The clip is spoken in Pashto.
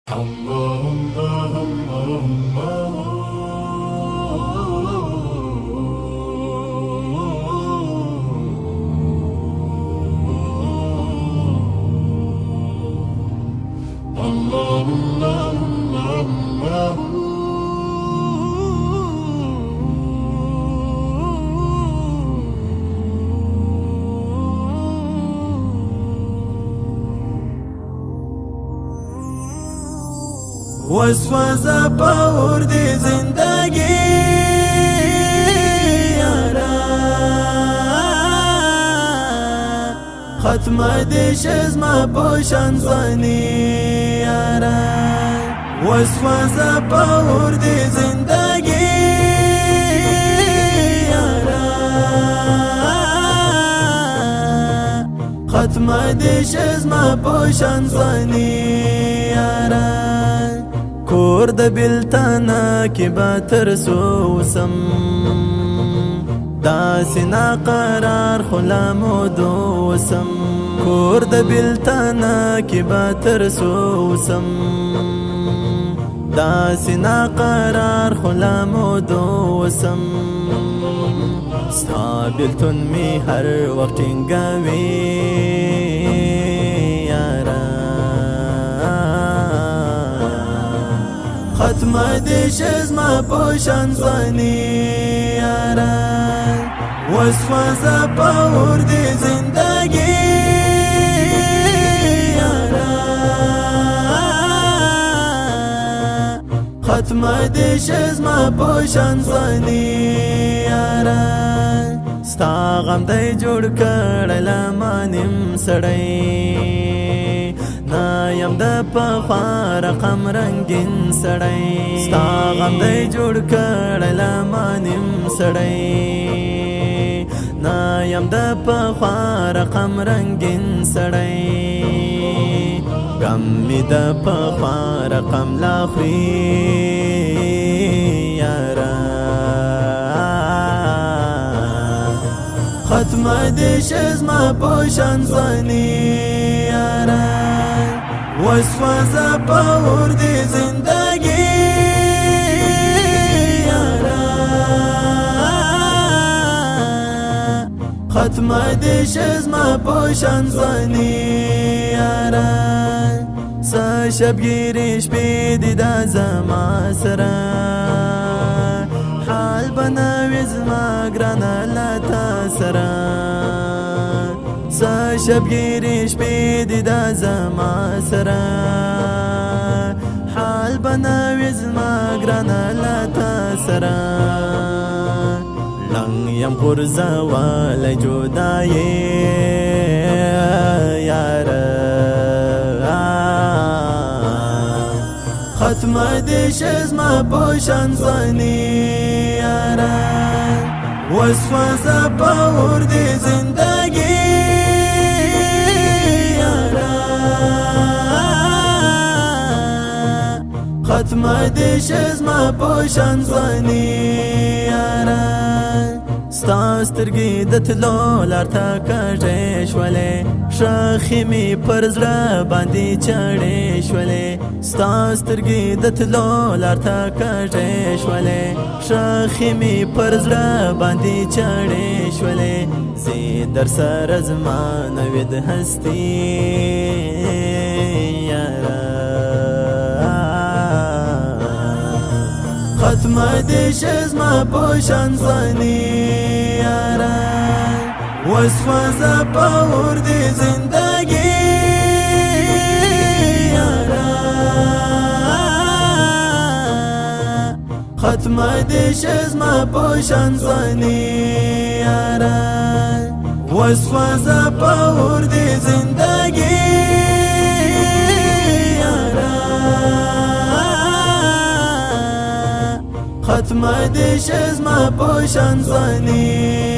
الله الله الله الله الله الله وسوسه پاور دی زندگی یارا ختم دیش از ما پوشن زنی یارا وسوسه پاور دی زندگی یارا ختم دیش از ما پوشن زنی یارا کور د بلتانا کی با ترسوسم داسنا قرار خلامو دوسم کور د بلتانا کی با ترسوسم داسنا قرار خلامو دوسم ستا بلتون می هر وقت انگاوی ختم دیش از ما پوشن زنی یارا وسوسه پاور دی زندگی یارا ختم دیش از ما پوشن زنی یارا ستا غم دی جوړ کړل مانیم سړی نایم د پخوا رقم رنگین سړی ستا غم دی جوړ کړل مانیم سړی نایم د پخوا رقم رنگین سړی غم می د پخوا رقم لا خوري یارا ختم دیش از ما پوشن زنی یارا وسوسه پاور دی زندگی یارا ختم دیش از ما پوشن زنی یارا سا شبگیری شپی دی دا زما سرا حال بناوی زما گرانا لتا سرا سا شبگیری شپی دی دا زما سرا حال بناوی زما گرانا لتا سرا لنگ یم خورزا والی جدائی یارا ختم دیش از ما پوشن زنی یارا وسوسه پاور دی زندگی ختم دیش از ما پوشن زنی یارا ستا سترګې د تلو لار ته کږې شولې شاخې مې پر زړه باندې چړې شولې ستا سترګې د تلو لار ته کږې شولې شاخې مې پر زړه باندې چړې شولې زه در سره زما نوید هستي یارا ختم دیش از ما پوشن زنی یارا وسوسه پاور دی زندگی یارا ختم دیش از ما پوشن زنی یارا وسوسه پاور دی زندگی ختم دیش از ما پوشن زنی